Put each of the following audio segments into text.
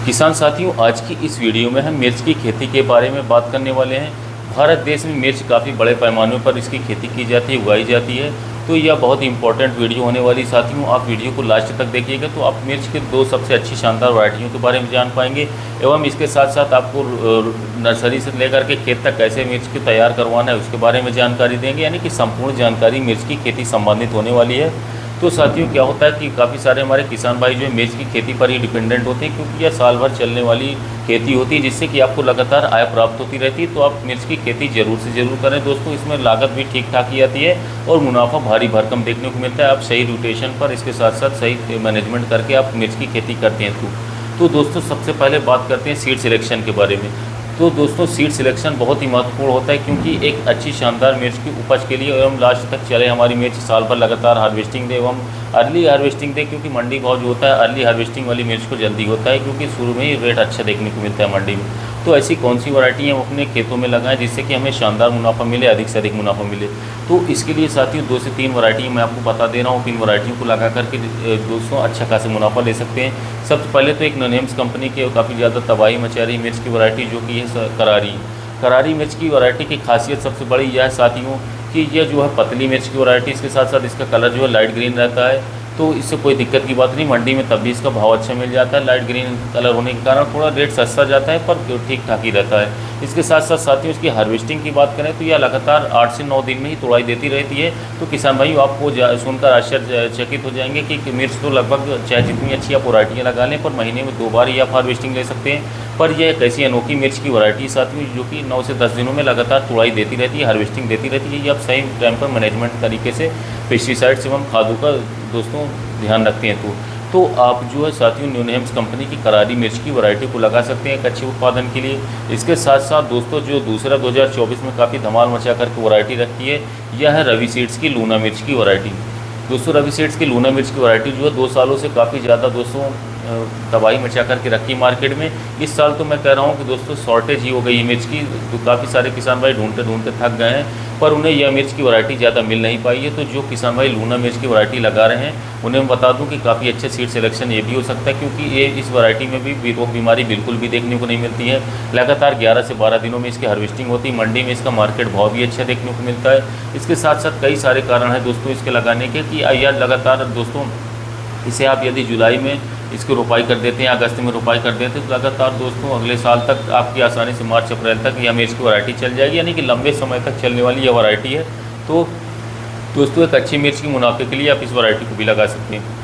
किसान साथियों, आज की इस वीडियो में हम मिर्च की खेती के बारे में बात करने वाले हैं। भारत देश में मिर्च काफ़ी बड़े पैमाने पर इसकी खेती की जाती है, उगाई जाती है। तो यह बहुत ही इंपॉर्टेंट वीडियो होने वाली साथियों, आप वीडियो को लास्ट तक देखिएगा तो आप मिर्च के दो सबसे अच्छी शानदार वैरायटियों के बारे में जान पाएंगे। एवं इसके साथ साथ आपको नर्सरी से लेकर के खेत तक कैसे मिर्च की तैयार करवाना है उसके बारे में जानकारी देंगे, यानी कि संपूर्ण जानकारी मिर्च की खेती संबंधित होने वाली है। तो साथियों, क्या होता है कि काफ़ी सारे हमारे किसान भाई जो है मिर्च की खेती पर ही डिपेंडेंट होते हैं, क्योंकि यह साल भर चलने वाली खेती होती है, जिससे कि आपको लगातार आय प्राप्त होती रहती है। तो आप मिर्च की खेती जरूर से ज़रूर करें दोस्तों। इसमें लागत भी ठीक ठाक ही आती है और मुनाफा भारी भरकम देखने को मिलता है। आप सही रोटेशन पर इसके साथ साथ सही मैनेजमेंट करके आप मिर्च की खेती करते हैं तो दोस्तों, सबसे पहले बात करते हैं सीड सिलेक्शन के बारे में। तो दोस्तों, सीड सिलेक्शन बहुत ही महत्वपूर्ण होता है, क्योंकि एक अच्छी शानदार मिर्च की उपज के लिए एवं लास्ट तक चले हमारी मिर्च साल भर लगातार हार्वेस्टिंग दे एवं अर्ली हार्वेस्टिंग दे, क्योंकि मंडी भाव जो होता है अर्ली हार्वेस्टिंग वाली मिर्च को जल्दी होता है, क्योंकि शुरू में ही रेट अच्छा देखने को मिलता है मंडी में। तो ऐसी कौन सी वैरायटी हम अपने खेतों में लगाएं जिससे कि हमें शानदार मुनाफा मिले, अधिक से अधिक मुनाफा मिले। तो इसके लिए साथियों 2 से 3 वैरायटी मैं आपको बता दे रहा हूँ। इन वैरायटियों को लगा करके दोस्तों अच्छा खासा मुनाफा ले सकते हैं। सबसे पहले तो एक नोनेम्स कंपनी की काफ़ी ज़्यादा तबाही मचा रही मिर्च की वैरायटी जो कि है करारी मिर्च की वैरायटी की खासियत सबसे बड़ी यह है साथियों कि यह जो है पतली मिर्च की वैरायटी, इसके साथ साथ इसका कलर जो है लाइट ग्रीन रहता है। तो इससे कोई दिक्कत की बात नहीं, मंडी में तब भी इसका भाव अच्छा मिल जाता है। लाइट ग्रीन कलर होने के कारण थोड़ा रेट सस्ता जाता है, पर ठीक ठाक ही रहता है। इसके साथ साथ साथियों इसकी हार्वेस्टिंग की बात करें तो यह लगातार 8 से 9 दिन में ही तोड़ाई देती रहती है। तो किसान भाई आपको सुनकर आश्चर्यचकित हो जाएंगे कि मिर्च तो लगभग चाहे जितनी अच्छी आप वैरायटियाँ लगा लें, पर महीने में 2 बार ही आप हार्वेस्टिंग ले सकते हैं। पर यह एक ऐसी अनोखी मिर्च की वैरायटी साथियों जो कि 9 से 10 दिनों में लगातार तोड़ाई देती रहती है, हार्वेस्टिंग देती रहती है। ये आप सही टाइम पर मैनेजमेंट तरीके से पेस्टिसाइड्स एवं खादों का दोस्तों ध्यान रखते हैं तो आप जो है साथियों न्यूनहेम्स कंपनी की करारी मिर्च की वैरायटी को लगा सकते हैं एक अच्छे उत्पादन के लिए। इसके साथ साथ दोस्तों जो दूसरा 2024 में काफ़ी धमाल मचा करके वैरायटी रखती है, यह है रवि सीड्स की लूना मिर्च की वैरायटी। दोस्तों रवि सीड्स की लूना मिर्च की वैरायटी जो है 2 सालों से काफ़ी ज़्यादा दोस्तों तबाही मचा करके रखी मार्केट में। इस साल तो मैं कह रहा हूँ कि दोस्तों शॉर्टेज ही हो गई है मिर्च की, तो काफ़ी सारे किसान भाई ढूंढते ढूंढते थक गए हैं, पर उन्हें यह मिर्च की वैरायटी ज़्यादा मिल नहीं पाई है। तो जो किसान भाई लूना मिर्च की वैरायटी लगा रहे हैं उन्हें मैं बता दूं कि काफ़ी अच्छे सीड सिलेक्शन ये भी हो सकता है, क्योंकि ये इस वैरायटी में भी रोग बीमारी बिल्कुल भी देखने को नहीं मिलती है। लगातार 11 से 12 दिनों में इसकी हार्वेस्टिंग होती है, मंडी में इसका मार्केट भाव भी अच्छा देखने को मिलता है। इसके साथ साथ कई सारे कारण हैं दोस्तों इसके लगाने के, कि यह लगातार दोस्तों इसे आप यदि जुलाई में इसकी रोपाई कर देते हैं, अगस्त में रोपाई कर देते हैं, तो लगातार दोस्तों अगले साल तक आपकी आसानी से मार्च अप्रैल तक यह मिर्च की वैरायटी चल जाएगी, यानी कि लंबे समय तक चलने वाली यह वैरायटी है। तो दोस्तों एक अच्छी मिर्च की मुनाफे के लिए आप इस वैरायटी को भी लगा सकते हैं।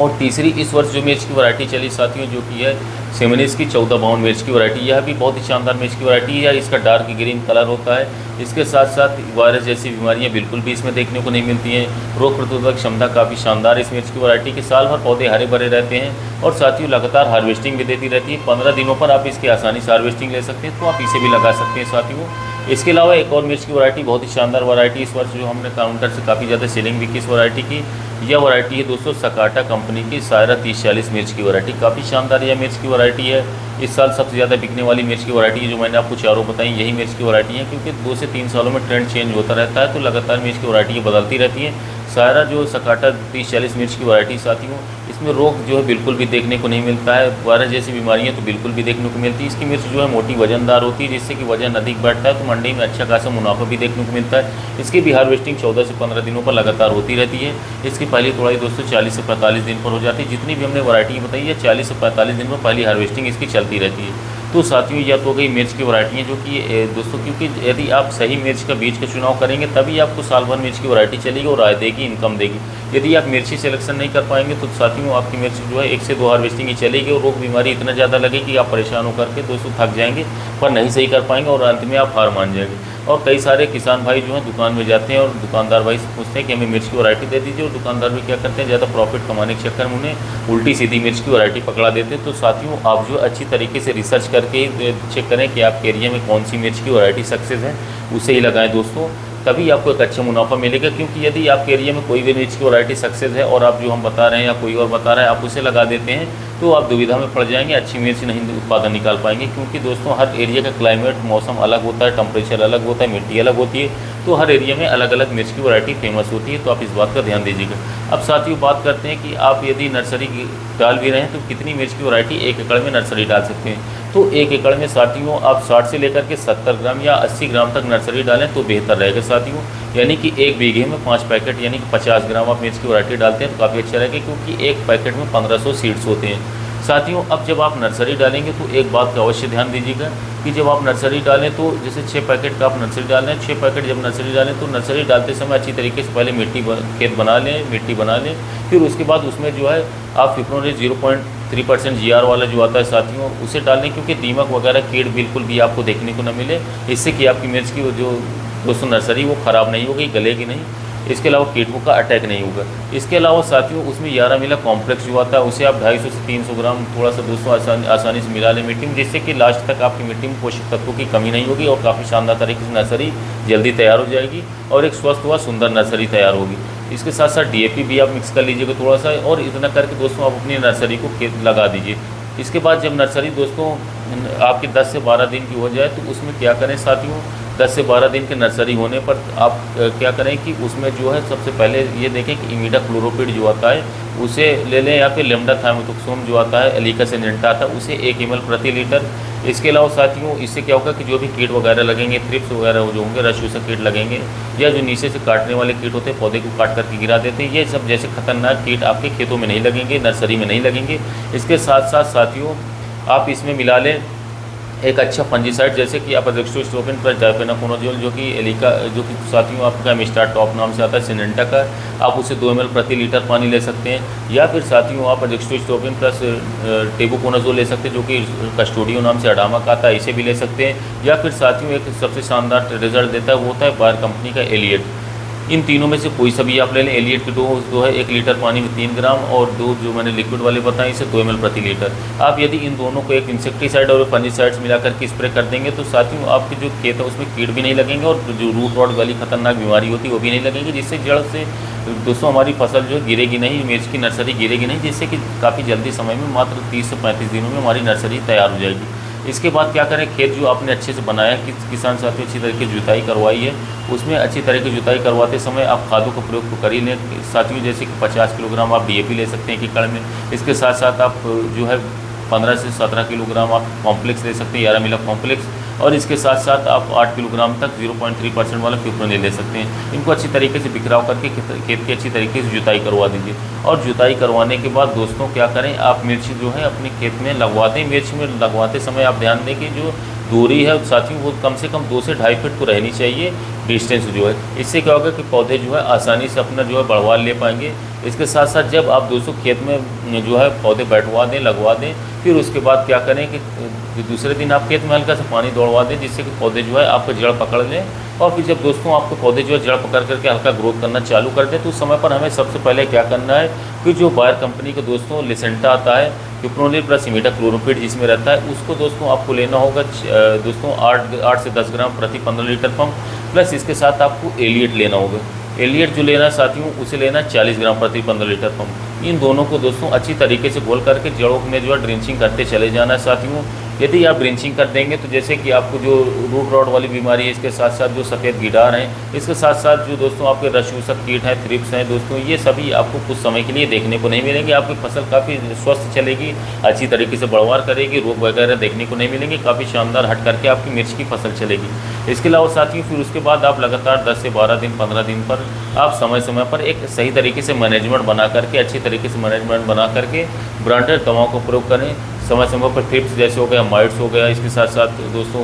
और तीसरी इस वर्ष जो मिर्च की वैरायटी चली साथियों जो कि है सेमनिस की 1452 मिर्च की वैरायटी, यह भी बहुत ही शानदार मिर्च की वैरायटी है। इसका डार्क ग्रीन कलर होता है। इसके साथ साथ वायरस जैसी बीमारियां बिल्कुल भी इसमें देखने को नहीं मिलती हैं। रोग प्रतिरोधक क्षमता काफ़ी शानदार इस मिर्च की वैरायटी के, साल भर पौधे हरे भरे रहते हैं और साथियों लगातार हार्वेस्टिंग भी देती रहती है। 15 दिनों पर आप इसकी आसानी से हार्वेस्टिंग ले सकते हैं, तो आप इसे भी लगा सकते हैं साथियों। इसके अलावा एक और मिर्च की वैरायटी बहुत ही शानदार वैरायटी इस वर्ष जो हमने काउंटर से काफ़ी ज़्यादा सेलिंग भी की इस वैरायटी की, यह वैरायटी है दोस्तों सकाटा कंपनी की सायरा 3040 मिर्च की वैरायटी। काफ़ी शानदार यह मिर्च की वैरायटी है। इस साल सबसे ज़्यादा बिकने वाली मिर्च की वैरायटी जो मैंने आपको चारों बताई यही मिर्च की वैरायटी है, क्योंकि 2 से 3 सालों में ट्रेंड चेंज होता रहता है, तो लगातार मिर्च की वैरायटी बदलती रहती है। सायरा जो सकाटा 3040 मिर्च की वैरायटी साथियों, इसमें रोग जो है बिल्कुल भी देखने को नहीं मिलता है। वायरस जैसी बीमारियां तो बिल्कुल भी देखने को मिलती है। इसकी मिर्च जो है मोटी वजनदार होती है, जिससे कि वजन अधिक बढ़ता है, तो मंडी में अच्छा खासा मुनाफा भी देखने को मिलता है। इसकी भी हार्वेस्टिंग 14 से 15 दिनों पर लगातार होती रहती है। इसकी पहली तोड़ाई दोस्तों 40 से 45 दिन पर हो जाती है। जितनी भी हमने वैरायटी बताई है 40 से 45 दिन पर पहली हार्वेस्टिंग इसकी चलती रहती है। तो साथियों यह तो हो गई मिर्च की वैरायटियाँ जो कि दोस्तों, क्योंकि यदि आप सही मिर्च का बीज का चुनाव करेंगे तभी आपको साल भर मिर्च की वैरायटी चलेगी और आय देगी, इनकम देगी। यदि आप मिर्ची सिलेक्शन नहीं कर पाएंगे तो साथियों आपकी मिर्च जो है 1 से 2 हार्वेस्टिंग ही चलेगी और रोग बीमारी इतना ज़्यादा लगेगी कि आप परेशान होकर के दोस्तों थक जाएंगे, पर नहीं सही कर पाएंगे और अंत में आप हार मान जाएंगे। और कई सारे किसान भाई जो हैं दुकान में जाते हैं और दुकानदार भाई से पूछते हैं कि हमें मिर्च की वैरायटी दे दीजिए, और दुकानदार भी क्या करते हैं ज़्यादा प्रॉफिट कमाने के चक्कर में उन्हें उल्टी सीधी मिर्च की वैरायटी पकड़ा देते हैं। तो साथियों आप जो अच्छी तरीके से रिसर्च करके चेक करें कि आपके एरिया में कौन सी मिर्च की वैरायटी सक्सेस है, उसे ही लगाएं दोस्तों, तभी आपको एक अच्छा मुनाफा मिलेगा। क्योंकि यदि आपके एरिया में कोई भी मिर्च की वैरायटी सक्सेस है और आप जो हम बता रहे हैं या कोई और बता रहा है आप उसे लगा देते हैं, तो आप दुविधा में पड़ जाएंगे, अच्छी मिर्च नहीं उत्पादन निकाल पाएंगे। क्योंकि दोस्तों हर एरिया का क्लाइमेट मौसम अलग होता है, टेम्परेचर अलग होता है, मिट्टी अलग होती है। तो हर एरिया में अलग अलग मिर्च की वैरायटी फेमस होती है, तो आप इस बात का ध्यान दीजिएगा। अब साथियों बात करते हैं कि आप यदि नर्सरी डाल भी रहे हैं तो कितनी मिर्च की वैरायटी 1 एकड़ में नर्सरी डाल सकते हैं। तो 1 एकड़ में साथियों आप 60 से लेकर के 70 ग्राम या 80 ग्राम तक नर्सरी डालें तो बेहतर रहेगा साथियों। यानी कि 1 बीघे में 5 पैकेट यानी कि 50 ग्राम आप मिर्च की वैरायटी डालते हैं तो काफ़ी अच्छा रहेगा, क्योंकि एक पैकेट में 1500 सीड्स होते हैं साथियों। अब जब आप नर्सरी डालेंगे तो एक बात का अवश्य ध्यान दीजिएगा कि जब आप नर्सरी डालें तो जैसे 6 पैकेट का आप नर्सरी डाल रहे हैं, 6 पैकेट जब नर्सरी डालें तो नर्सरी डालते समय अच्छी तरीके से पहले खेत बना लें, मिट्टी बना लें। फिर उसके बाद उसमें जो है आप फिप्रोनिल 0.3% GR वाला जो आता है साथियों उसे डाल लें, क्योंकि दीमक वगैरह कीड़ बिल्कुल भी आपको देखने को न मिले, इससे कि आपकी मिर्च की जो दोस्तों नर्सरी वो ख़राब नहीं होगी, गलेगी नहीं, इसके अलावा कीटों का अटैक नहीं होगा। इसके अलावा साथियों उसमें 11 मिला कॉम्प्लेक्स जो आता है उसे आप 250 से 300 ग्राम थोड़ा सा दोस्तों आसानी से मिला लें मिट्टी में, जिससे कि लास्ट तक आपकी मिट्टी में पोषक तत्वों की कमी नहीं होगी और काफ़ी शानदार तरीके से नर्सरी जल्दी तैयार हो जाएगी और एक स्वस्थ व सुंदर नर्सरी तैयार होगी। इसके साथ साथ DAP भी आप मिक्स कर लीजिएगा थोड़ा सा, और इतना करके दोस्तों आप अपनी नर्सरी को लगा दीजिए। इसके बाद जब नर्सरी दोस्तों आपकी 10 से 12 दिन की हो जाए तो उसमें क्या करें साथियों, 10 से 12 दिन के नर्सरी होने पर आप क्या करें कि उसमें जो है सबसे पहले ये देखें कि इमिडाक्लोरोपिड जो आता है उसे ले लें, या फिर लेमडा थाइमोथोक्सोम जो आता है, एलिका सिंजेंटा आता है, उसे 1 ml प्रति लीटर। इसके अलावा साथियों इससे क्या होगा कि जो भी कीट वगैरह लगेंगे, थ्रिप्स वगैरह जो होंगे, रस चूसक कीट लगेंगे, या जो नीचे से काटने वाले कीट होते हैं पौधे को काट करके गिरा देते हैं, ये सब जैसे खतरनाक कीट आपके खेतों में नहीं लगेंगे, नर्सरी में नहीं लगेंगे। इसके साथ साथ साथियों आप इसमें मिला लें एक अच्छा फंजीसाइड, जैसे कि आप एजोक्सिस्ट्रोबिन प्लस डाइफेनाकोनाजोल जो कि एलिका जो कि साथियों आपका मिस्टार टॉप नाम से आता है सिनेंटा का, आप उसे 2 ml प्रति लीटर पानी ले सकते हैं। या फिर साथियों आप एजोक्सिस्ट्रोबिन प्लस टेबुकोनाजोल ले सकते हैं जो कि कस्टोडियो नाम से अडामा का आता है, इसे भी ले सकते हैं। या फिर साथियों एक सबसे शानदार रिजल्ट देता है वो होता है बायर कंपनी का एलियट। इन तीनों में से कोई सा भी आप ले लें। एलियट की डोज जो है 1 लीटर पानी में 3 ग्राम, और दो जो मैंने लिक्विड वाले बताए इसे 2 ml प्रति लीटर। आप यदि इन दोनों को एक इंसेक्टिसाइड और फंजीसाइड्स मिलाकर के स्प्रे कर देंगे तो साथियों आपके जो खेत है उसमें कीट भी नहीं लगेंगे और जो रूट रॉट वाली खतरनाक बीमारी होती है वो भी नहीं लगेंगी, जिससे जड़ से दोस्तों हमारी फसल जो गिरेगी नहीं, मिर्च की नर्सरी गिरेगी नहीं, जिससे कि काफ़ी जल्दी समय में मात्र 30 से 35 दिनों में हमारी नर्सरी तैयार हो जाएगी। इसके बाद क्या करें, खेत जो आपने अच्छे से बनाया, कि किसान साथियों अच्छी तरीके से जुताई करवाई है, उसमें अच्छी तरह की जुताई करवाते समय आप खादों का प्रयोग तो कर ही लें साथियों, जैसे कि 50 किलोग्राम आप DAP ले सकते हैं 1 एकड़ में। इसके साथ साथ आप जो है 15 से 17 किलोग्राम आप कॉम्प्लेक्स ले सकते हैं, 11 मिला कॉम्प्लेक्स, और इसके साथ साथ आप 8 किलोग्राम तक 0.3% वाला फिप्रोनिल ले सकते हैं। इनको अच्छी तरीके से बिखराव करके खेत की अच्छी तरीके से जुताई करवा दीजिए। और जुताई करवाने के बाद दोस्तों क्या करें, आप मिर्च जो है अपने खेत में लगवा दें। मिर्च में लगवाते समय आप ध्यान दें कि जो दूरी है साथियों वो कम से कम 2 से 2.5 फीट तो रहनी चाहिए डिस्टेंस जो है। इससे क्या होगा कि पौधे जो है आसानी से अपना जो है बढ़वा ले पाएंगे। इसके साथ साथ जब आप दोस्तों खेत में जो है पौधे बैठवा दें, लगवा दें, फिर उसके बाद क्या करें कि दूसरे दिन आप खेत में हल्का सा पानी दौड़वा दें, जिससे कि पौधे जो है आपको जड़ पकड़ लें। और फिर जब दोस्तों आपके पौधे जो है जड़ पकड़ करके हल्का ग्रोथ करना चालू कर दें तो उस समय पर हमें सबसे पहले क्या करना है कि जो बायर कंपनी का दोस्तों लिसेंटा आता है, फिप्रोनिल प्लस इमिडाक्लोरोपिड जिसमें रहता है, उसको दोस्तों आपको लेना होगा दोस्तों 8 से 10 ग्राम प्रति 15 लीटर पंप। प्लस इसके साथ आपको एलियट लेना होगा। एलियट जो लेना है साथियों उसे लेना है 40 ग्राम प्रति 15 लीटर पंप। इन दोनों को दोस्तों अच्छी तरीके से घोल करके जड़ों में जो है ड्रिंचिंग करते चले जाना है साथियों। यदि आप ड्रिंचिंग कर देंगे तो जैसे कि आपको जो रूट रॉट वाली बीमारी है, इसके साथ साथ जो सफ़ेद गिडार हैं, इसके साथ साथ जो दोस्तों आपके रसचूसक कीट हैं, थ्रिप्स हैं दोस्तों, ये सभी आपको कुछ समय के लिए देखने को नहीं मिलेंगे। आपकी फसल काफ़ी स्वस्थ चलेगी, अच्छी तरीके से बढ़वार करेगी, रोग वगैरह देखने को नहीं मिलेंगे, काफ़ी शानदार हट करके आपकी मिर्च की फसल चलेगी। इसके अलावा साथियों फिर उसके बाद आप लगातार 10 से 12 दिन 15 दिन पर आप समय समय पर एक सही तरीके से मैनेजमेंट बना करके, अच्छी तरीके से मैनेजमेंट बना करके ब्रांडेड दवाओं का प्रयोग करें। समय समय पर थ्रिप्स जैसे हो गया, माइट्स हो गया, इसके साथ साथ दोस्तों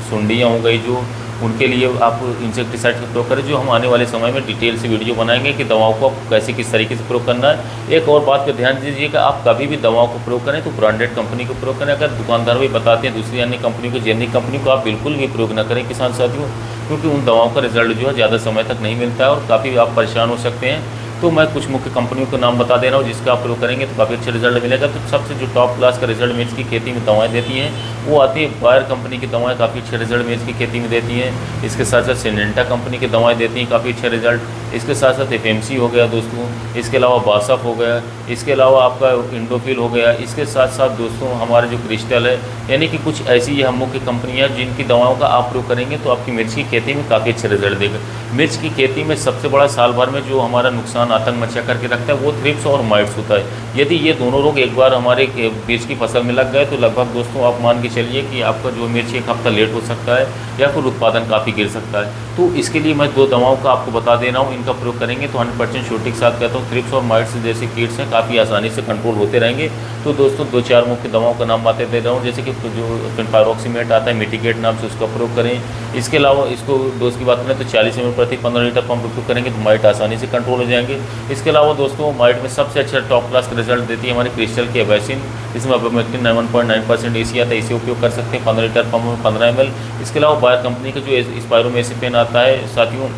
सुंडियाँ हो गई, जो उनके लिए आप इंसेक्टिसाइड का प्रयोग करें, जो हम आने वाले समय में डिटेल से वीडियो बनाएंगे कि दवाओं को कैसे किस तरीके से प्रयोग करना है। एक और बात का ध्यान दीजिएगा, आप कभी भी दवाओं को प्रयोग करें तो ब्रांडेड कंपनी को प्रयोग करें। अगर दुकानदार भी बताते हैं दूसरी अन्य कंपनी को, जेनेरिक कंपनी को आप बिल्कुल भी प्रयोग न करें किसान साथियों, क्योंकि उन दवाओं का रिजल्ट जो है ज़्यादा समय तक नहीं मिलता है और काफ़ी आप परेशान हो सकते हैं। तो मैं कुछ मुख्य कंपनियों के नाम बता दे रहा हूँ जिसका आप प्रयोग करेंगे तो काफ़ी अच्छा रिजल्ट मिलेगा। तो सबसे जो टॉप क्लास का रिजल्ट मिर्च की खेती में दवाएं देती हैं वो आती है। बायर कंपनी की दवाएं काफ़ी अच्छे रिजल्ट मिर्च की खेती में देती हैं। इसके साथ साथ सिनेंटा कंपनी की दवाएं देती हैं काफ़ी अच्छे रिजल्ट। इसके साथ साथ एफएमसी हो गया दोस्तों, इसके अलावा बासफ हो गया, इसके अलावा आपका इंडोफिल हो गया। इसके साथ साथ दोस्तों हमारे जो क्रिस्टल है, यानी कि कुछ ऐसी हम मुख्य कंपनियां जिनकी दवाओं का आप प्रयोग करेंगे तो आपकी मिर्च की खेती में काफ़ी अच्छे रिजल्ट देगा। मिर्च की खेती में सबसे बड़ा साल भर में जो हमारा नुकसान आतंक मचा करके रखता है वो थ्रिप्स और माइट्स होता है। यदि ये दोनों रोग एक बार हमारे मिर्च की फसल में लग गए तो लगभग दोस्तों आप मान के चलिए कि आपका जो मिर्च एक हफ्ता लेट हो सकता है या फिर उत्पादन काफ़ी गिर सकता है। तो इसके लिए मैं 2 दवाओं का आपको बता दे रहा हूँ, इनका प्रयोग करेंगे तो 100% श्योरिटी के साथ कहता हूँ थ्रिप्स और माइट्स जैसे कीट्स हैं काफ़ी आसानी से कंट्रोल होते रहेंगे। तो दोस्तों 2-4 मुख्य दवाओं का नाम बातें दे रहा हूँ, जैसे कि जो फिनपायरोक्सीमेट आता है मिटिगेट नाम से, उसका प्रयोग करें। इसके अलावा इसको डोज की बात करें तो 40 ml प्रति 15 लीटर पंप उपयोग करेंगे तो माइट आसानी से कंट्रोल हो जाएंगे। इसके अलावा दोस्तों माइट में सबसे अच्छा टॉप क्लास का रिजल्ट देती है हमारी क्रिस्टल की एवैसिन, इसमें अबोमेक्टिन 1.9% एसी आता है, इसे उपयोग कर सकते हैं 15 लीटर पंप में 15 ml। इसके अलावा बायर कंपनी का जो स्पायरोमेसिपेन आता है साथियों,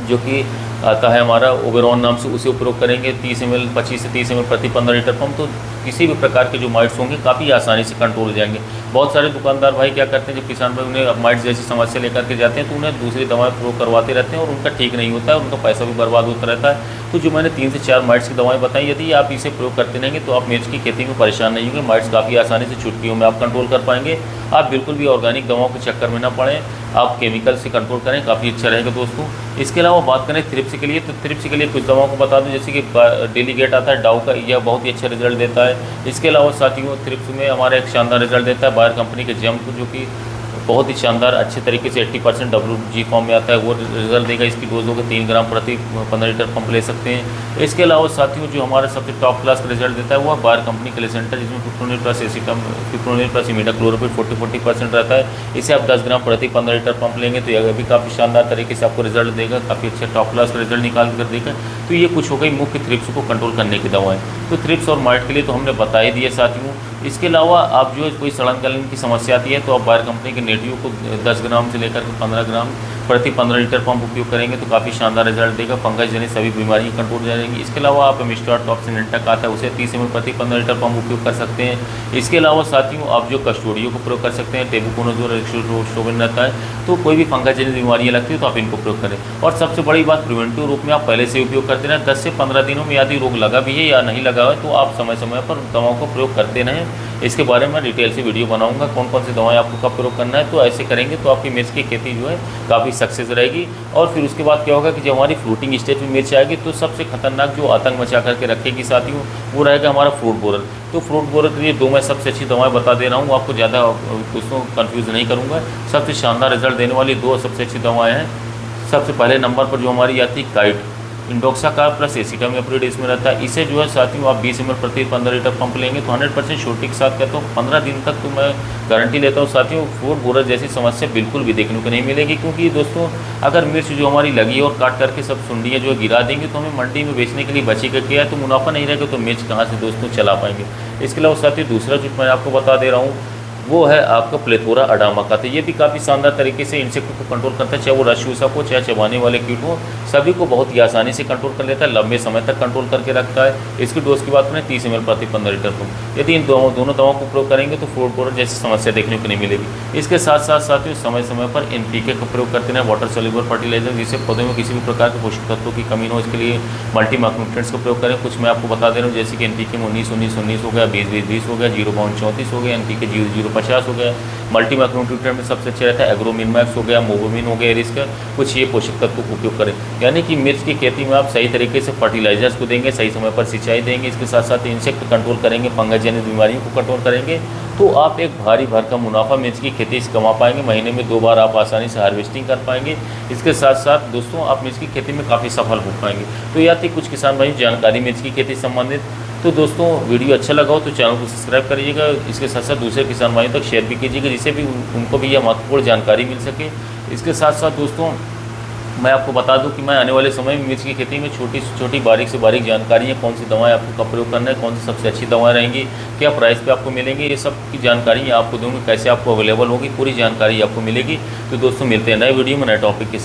जो कि आता है हमारा ओबेरॉन नाम से, उसे उपयोग करेंगे 30 ml 25 से 30 ml प्रति 15 लीटर पंप। तो किसी भी प्रकार के जो माइट्स होंगे काफ़ी आसानी से कंट्रोल हो जाएंगे। बहुत सारे दुकानदार भाई क्या करते हैं, जब किसान भाई उन्हें माइट्स जैसी समस्या लेकर के जाते हैं तो उन्हें दूसरी दवाएं प्रयोग करवाते रहते हैं और उनका ठीक नहीं होता है, उनका पैसा भी बर्बाद होता रहता है। तो जो मैंने 3 से 4 माइट्स की दवाएं बताई, यदि आप इसे प्रयोग करते रहेंगे तो आप मिर्च की खेती में परेशान नहीं होंगे। माइट्स काफ़ी आसानी से चुटकियों में आप कंट्रोल कर पाएंगे। आप बिल्कुल भी ऑर्गेनिक दवाओं के चक्कर में ना पड़ें, आप केमिकल से कंट्रोल करें, काफ़ी अच्छा रहेगा दोस्तों। इसके अलावा बात करें थ्रिप्स के लिए, तो थ्रिप्स के लिए कुछ दवाओं को बता दूं, जैसे कि डेलीगेट आता है डाउ का, यह बहुत ही अच्छा रिजल्ट देता है। इसके अलावा साथियों थ्रिप्स में हमारा एक शानदार रिजल्ट देता है बायर कंपनी के जंप, जो कि बहुत ही शानदार अच्छे तरीके से 80% WG फॉर्म में आता है, वो रिजल्ट देगा। इसकी डोज होगा 3 ग्राम प्रति 15 लीटर पंप ले सकते हैं। इसके अलावा साथियों जो हमारा सबसे टॉप क्लास का रिजल्ट देता है वो है बायर कंपनी के लेसेंटर, जिसमें फिप्रोनिल प्लस एसिटम फिप्रोनिल प्लस इमिडाक्लोरोपिड 40% रहता है। इसे आप 10 ग्राम प्रति 15 लीटर पंप लेंगे तो यह भी काफ़ी शानदार तरीके से आपको रिजल्ट देगा, काफ़ी अच्छा टॉप क्लास का रिजल्ट निकाल कर देगा। तो ये कुछ हो गई मुख्य थ्रिप्स को कंट्रोल करने की दवाएँ। तो थ्रिप्स और माइट के लिए तो हमने बता ही दिए साथियों। इसके अलावा आप जो कोई सड़न गलन की समस्या आती है तो आप बायर कंपनी के नेटिव को 10 ग्राम से लेकर के 15 ग्राम प्रति 15 लीटर पंप उपयोग करेंगे तो काफ़ी शानदार रिजल्ट देगा। फंगस जनित सभी बीमारियां कंट्रोल हो जाएंगी। इसके अलावा आप मिस्टर टॉप सिनेंटा का आता है, उसे 30 ml प्रति 15 लीटर पंप उपयोग कर सकते हैं। इसके अलावा साथियों आप जो कस्टोडियो को प्रयोग कर सकते हैं, टेबुकोनाजोल रेक्सोविन रहता है, तो कोई भी फंगस जनित बीमारियाँ लगती है तो आप इनको प्रयोग करें। और सबसे बड़ी बात, प्रिवेंटिव रूप में आप पहले से उपयोग करते रहें। 10 से 15 दिनों में यदि रोग लगा भी है या नहीं लगा है तो आप समय समय पर दवाओं का प्रयोग करते रहें। इसके बारे में डिटेल से वीडियो बनाऊंगा, कौन कौन सी दवाएं आपको कब प्रयोग करना है। तो ऐसे करेंगे तो आपकी मिर्च की खेती जो है काफ़ी सक्सेस रहेगी। और फिर उसके बाद क्या होगा कि जब हमारी फ्रूटिंग स्टेज में मिर्च आएगी तो सबसे खतरनाक जो आतंक मचा करके रखेगी साथियों वो रहेगा हमारा फ्रूट बोरर। तो फ्रूट बोरर के लिए 2 मैं सबसे अच्छी दवाएं बता दे रहा हूँ, आपको ज़्यादा दोस्तों कन्फ्यूज़ नहीं करूँगा। सबसे शानदार रिजल्ट देने वाली 2 सबसे अच्छी दवाएँ हैं। सबसे पहले नंबर पर जो हमारी आती है काइट, इंडोक्साकार प्लस एसिटामिप्रिड इसमें रहता है। इसे जो है साथियों आप 20 ml प्रति 15 लीटर पंप लेंगे तो 100% श्योरिटी के साथ कहता हूँ 15 दिन तक तो मैं गारंटी लेता हूँ साथियों फ्रूट बोरर जैसी समस्या बिल्कुल भी देखने को नहीं मिलेगी। क्योंकि दोस्तों अगर मिर्च जो हमारी लगी है और काट करके सब सुंडियाँ जो है गिरा देंगे तो हमें मंडी में बेचने के लिए बची का क्या है, तो मुनाफा नहीं रहेगा तो मिर्च कहाँ से दोस्तों चला पाएंगे। इसके अलावा साथियों दूसरा जो मैं आपको बता दे रहा हूँ वो है आपका प्लेथोरा अडामा का। तो ये भी काफ़ी शानदार तरीके से इंसेक्ट को कंट्रोल करता है, चाहे वो रश चूसा हो चाहे चबाने वाले कीट हो, सभी को बहुत ही आसानी से कंट्रोल कर लेता है, लंबे समय तक कंट्रोल करके रखता है। इसकी डोज की बात करें 30 ml प्रति 15 लीटर पंप। यदि इन दोनों दवाओं को प्रयोग करेंगे तो फ्रूट बोरर जैसी समस्या देखने को नहीं मिलेगी। इसके साथ साथ साथियों समय समय पर NPK का प्रयोग करते हैं, वाटर सोल्यूबल फर्टिलाइजर, जिससे पौधे में किसी भी प्रकार के पोषक तत्वों की कमी हो। इसके लिए मल्टी माइक्रोन्यूट्रिएंट्स का प्रयोग करें। कुछ मैं आपको बता दे रहा हूँ, जैसे कि NPK में 19-19-19 हो गया, 20-20-20 हो गया, 0.34 हो गया, NPK 0.050 हो गया। मल्टी माइक्रोन्यूट्रिएंट में सबसे अच्छा रहता है एग्रोमिनमैक्स हो गया, मोबोमिन हो गया, एरिस का। कुछ ये पोषक तत्वों का उपयोग करें। यानी कि मिर्च की खेती में आप सही तरीके से फर्टिलाइजर्स को देंगे, सही समय पर सिंचाई देंगे, इसके साथ साथ इंसेक्ट कंट्रोल करेंगे, फंगस जनित बीमारियों को कंट्रोल करेंगे, तो आप एक भारी भरकम मुनाफा मिर्च की खेती से कमा पाएंगे। महीने में 2 बार आप आसानी से हार्वेस्टिंग कर पाएंगे। इसके साथ साथ दोस्तों आप मिर्च की खेती में काफ़ी सफल हो पाएंगे। तो यह थी कुछ किसान भाई जानकारी मिर्च की खेती से संबंधित। तो दोस्तों वीडियो अच्छा लगा हो तो चैनल को सब्सक्राइब करिएगा, इसके साथ साथ दूसरे किसान भाइयों तक शेयर भी कीजिएगा, जिससे भी उनको भी यह महत्वपूर्ण जानकारी मिल सके। इसके साथ साथ दोस्तों मैं आपको बता दूं कि मैं आने वाले समय में मिर्च की खेती में छोटी से छोटी बारीक से बारीक जानकारी है, कौन सी दवाएं आपको कब प्रयोग करना है, कौन सी सबसे अच्छी दवाएं रहेंगी, क्या प्राइस पे आपको मिलेंगी, ये सब की जानकारी आपको दूंगी, कैसे आपको अवेलेबल होगी, पूरी जानकारी आपको मिलेगी। तो दोस्तों मिलते हैं नए वीडियो में नए टॉपिक के